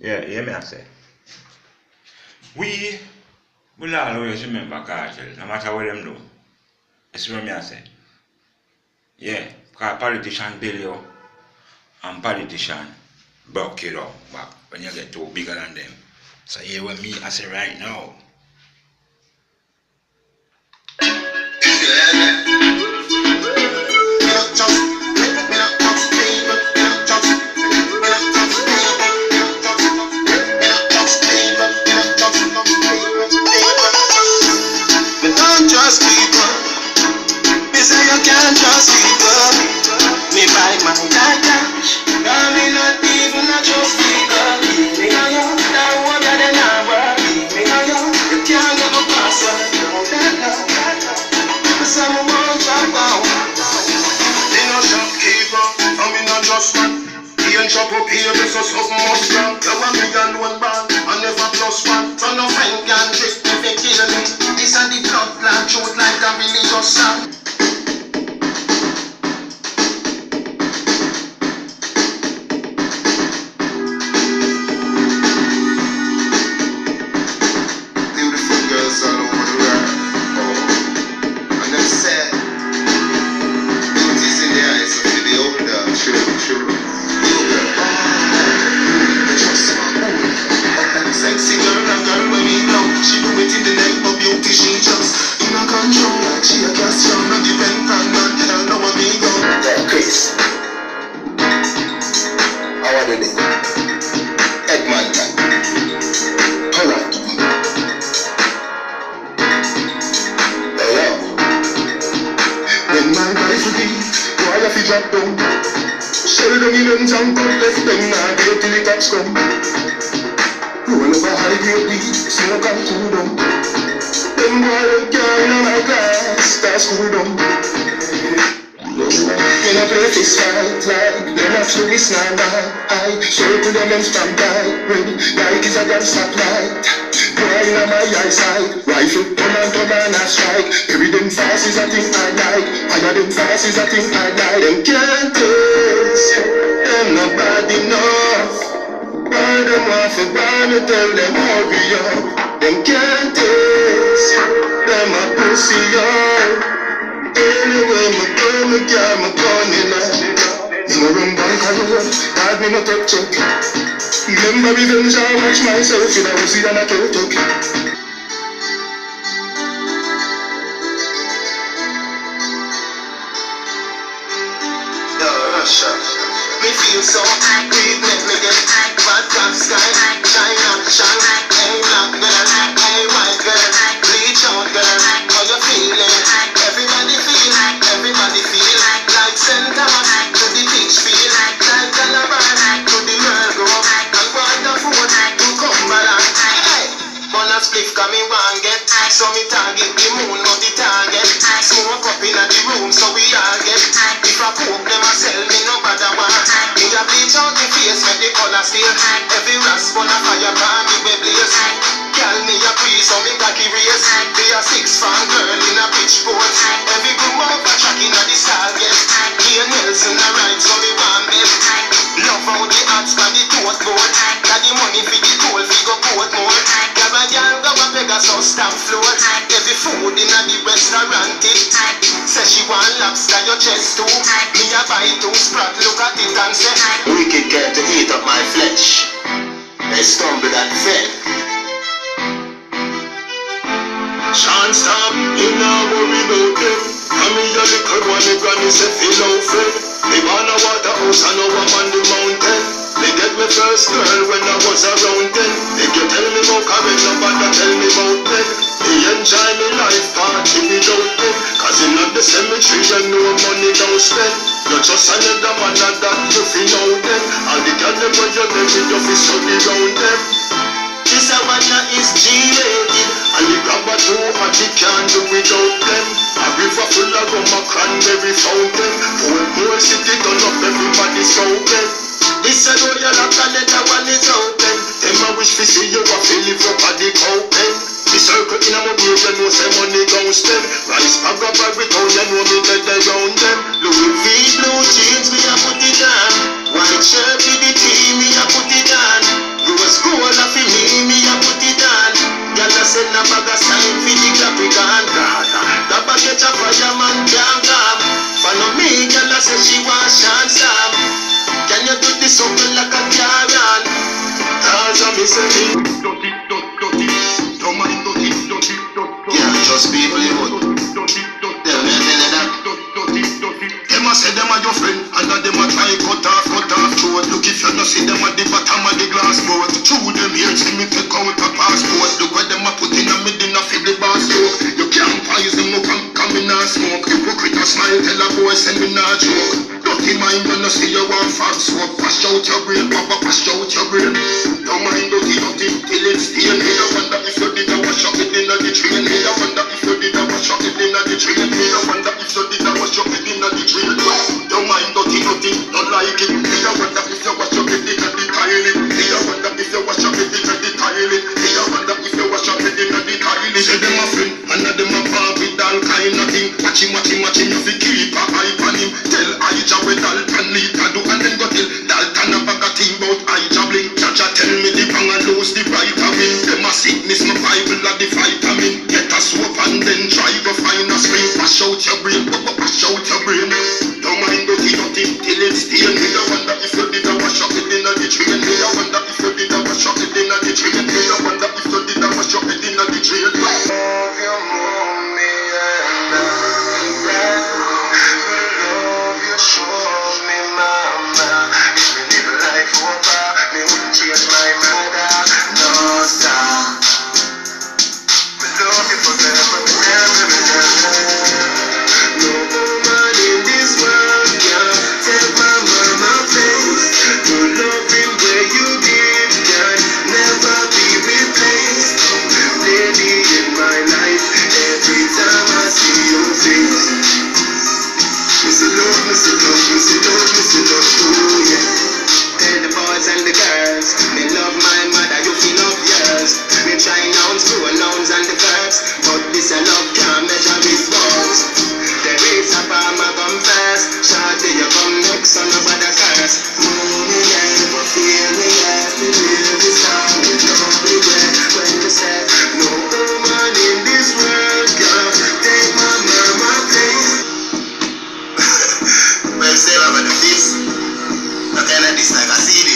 Yeah, hear me I say. We will always remember cartel, no matter what them do. It's what me I say. Yeah, because politician bill you and politician broke it up back when you get too bigger than them. So here with me I say right now. Trust people. Me say you can't trust people. Me buy my cash. Now me not even a trust people. Me know you, now what you done now work. Me know you can't get no password. So me won't drop out. Me no shopkeeper, and me no trust man. He ain't chop up here, this is something must wrong. You want me alone band, and never plus one. So no friend can trick me, they kill me. This are the blood clot truth like a religious song. Beautiful girls all over the world. Oh, and them said, beauty's in the eyes of the beholder. True. Sexy girl, a girl when me know. She do it in the name of beauty. She just in a control like she a Cassian. No depend on man. Hell no one me go. Yeah, Chris. How are they? Edmonton. Alright. Hello. When my wife leave, why have you drop down? Shell them in them junk up, left them now. Get till the cops come. Roll over high grade weed, smoke and cool down. Them boy don't care in my class, that's cool down. In a play fist fight, like them a flew is not bad. I circle them and stand tight, ready like it's a gun stoplight. Boy in my eyesight, rifle, turn and a strike. Every them fast is a thing I like, all of them fast is a thing I like. Them can't taste, them not bad enough. All them want for born to tell them hurry up. Them can't taste, them a pussy up. Anyway, me go, me carry my gun in her. Me no run bank a road, hard me no take check. Remember revenge, I watch myself in a Uzi and a Keltuck. Yo, Russia, me feel so great, make me get bad top sky, shine, hey black girl, hey white girl, bleach out girl, how you feeling? Everybody feel like Sentama to the beach feel like Calabar to the Merl Grove and Waterford to Cumberland. Hey, on a spliff come me one get, so me target the moon not the target. Smoke up in the room so we all get. If I cook them I sell me no bother one. Me a bleach out the face make the color stay. Every rasp on a fire pan me we blaze. Call me a priest so me cocky race. Be a 6-fan girl in a pitch boat. Every groom up a track in a the star get. Ian Nelson a ride so me want bet. Love how the hats can the toast boat. Got the money for the toll fi go Portmore. Grab a girl go a Pegasus stamp float. Every food in a the restaurant it. Say she want lobster your chest too. Me a buy 2 sprat look at it and say wicked came to eat up my flesh. They stumbled and fell. Chance stop, you know worry about them. And me a little one, the granny say feel out friend. Me born a Waterhouse and now I'm on the mountain. Me get me first girl when I was around 10. If you tell me about Karen, nobody tell me about them. Me enjoy me life party without them. Cause in the cemetery you know money don't spend. You're just another man that you feel know them. And the girl them when you them you feel study round them. This a one is G-rated. And the grabber too hot, you can't do without them. A river full of rum, a cranberry fountain. Whole city done up, everybody's open. This a door you lock and let one is open. Them a wish to see you a feel live up at the open. The circle in a my beard, you know say money gon' spend. Rice bag of every town, you know me dead around them. Louis V blue jeans, me a put it on. White shirt with the tee, me a put it on. Rose Yeah, just people you would. Tell me that. Them a say them a your friend, and that them a try cut off throat. Look if you no see them at the bottom of the glass boat. Through them here, see me take out a passport. Look what them a put in a mid in a fiddly bar stroke. You can't poison no come in a smoke. Hypocrite a smile, tell a boy send me not joke. Dirty mind, you no see you want fag smoke. Wash out your brain, papa, wash out your brain. Your mind dirty till it's stain. Hey, I wonder if you did a wash up it in the train. Hey, I wonder if you did a wash up it in the train. Hey, I wonder if you did a wash up it in the train. Your mind dirty, don't like it. Hey, I wonder if you wash up it in the toilet. Hey, I wonder if you wash up it in the toilet. Hey, I wonder if you wash up it in the toilet. Say them a friend, and them a bar with all kind of thing. Watch him, you fi keep a eye on him. Tell Ija where Dalton lead to do, and then go tell Dalton a bag of thing about Ija bling. Jaja tell me the wrong and lose the right of him. Them a sickness, my Bible a the vitamin. Get a soap and then try to find a spring. Wash out your brain, wash out your brain. Don't mind dirty till it's stain. Me I wonder if you did a wash up it in the train. Me I wonder if you did a wash up it in the train. Me I wonder if you did a wash up it in the train. Love your mommy and love you show me mama. If me live life over, me wouldn't change my mother. No sir, me love you forever. No woman in this world can take my mama place. The loving way you give can never be replaced. Lady in my life, every time I see your face. Missy love, ooh yeah. Tell the boys and the girls, me love my mother, you feel love yours. Me try nouns, pronouns and the verbs, but this a love can't measure with words. The race up on my come first, shawty you come next, so nobody curse. Mommy never feel me as the baby song with no regret. When you say, no woman in this world can take my mama place. Well said about the face. No kind of this like a CD.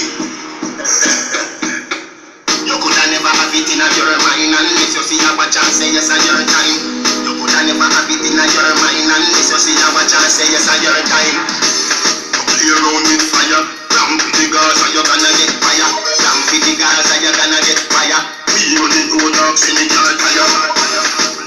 You coulda never have it in your mind unless you see a watch and say yes at your time. You coulda never have it in your mind unless you see a watch and say yes at your time. You play around with fire, ramp the Gaza you're gonna get fire. Ramp the Gaza you're gonna get fire. We only know dogs in the car tire.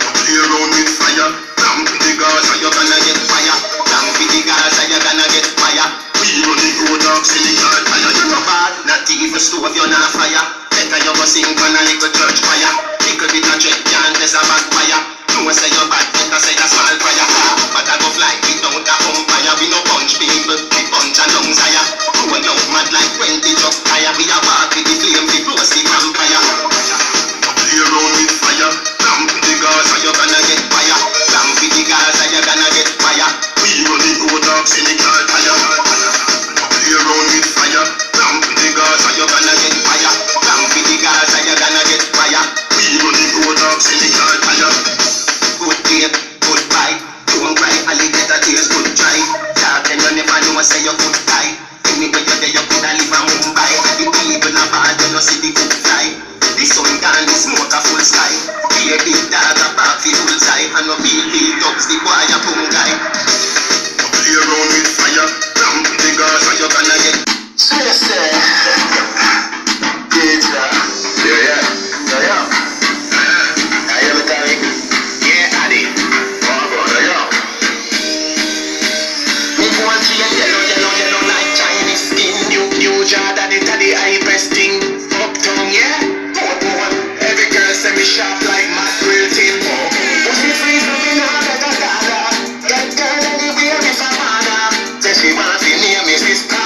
You play around with fire, ramp the Gaza you're gonna get fire. Ramp the Gaza you're gonna get fire. We only go dogs in the car tire. You know bad, not even stove you're not fire. Better you go sing on a little church choir. Little bit of dread can't test a backfire. No say you're bad, better say a small fire. But I go fly without a umpire. We no punch people, we punch a lungs higher. Roll out mad like 20 truck tire. We a walk with the flame, we close the vampire. Play around with fire, ramp the Gaza you're gonna get fire. Ramp with the Gaza you're gonna get fire. We only go dogs in the car tire. Play around with fire, ramp the Gaza you're gonna get fire. Ramp with the Gaza you're gonna get fire. We only go dogs in the car tire. Good day, goodbye. Don't cry, alligator tears good dry. Dark and you never know say you could die. Anyway you're there you coulda live in Mumbai. The people are bad, you know see the good fly. The sun gone, the smoke a full sky. Be a big dog a back the bullseye. And no big dogs the boy a boom guy. You play around with fire, ramp the Gaza you're gonna get. Say yeah. I hear me Tommy. Yeah, Addy. Oh brother, yo. Me go and see a yellow like Chinese skin. New Jordan, it a the hypest thing. Uptown, yeah. Every girl say me sharp like Matt Wilton. Push me freeze up in a da. Get girl anywhere if I wanna. Say she want to name me Sister.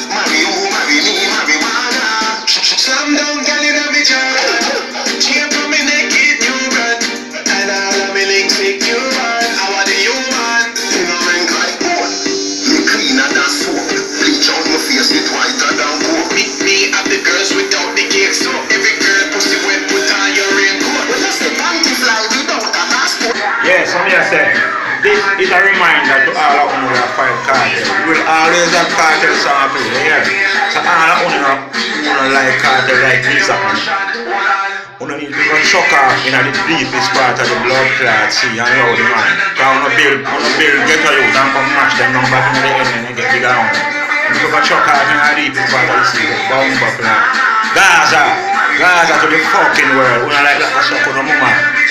Marry who, marry me, marijuana. Slam down girl in a me Jordan. Chain from me naked new brand. And all of me links make you run. I want the human. You know me like gold. Me cleaner than soap. Bleach out my face, it whiter than gold. Me have the girls without the cake. So every girl pussy wet, put on your raincoat. When you say panty fly without a passport. Yes, some here say, this is a reminder to all of you who have fight cartel. We will always have cartel song play, yeah. So all who like cartel like this happen, you need to go chuck off in the deepest part of the blood clot sea and load the man. Because you build get a youth and come match them down back in the end and they get bigger on. You need to go chuck off in the deepest part of the sea, bomb up now. Gaza to the fucking world, you don't like that suck on the mama.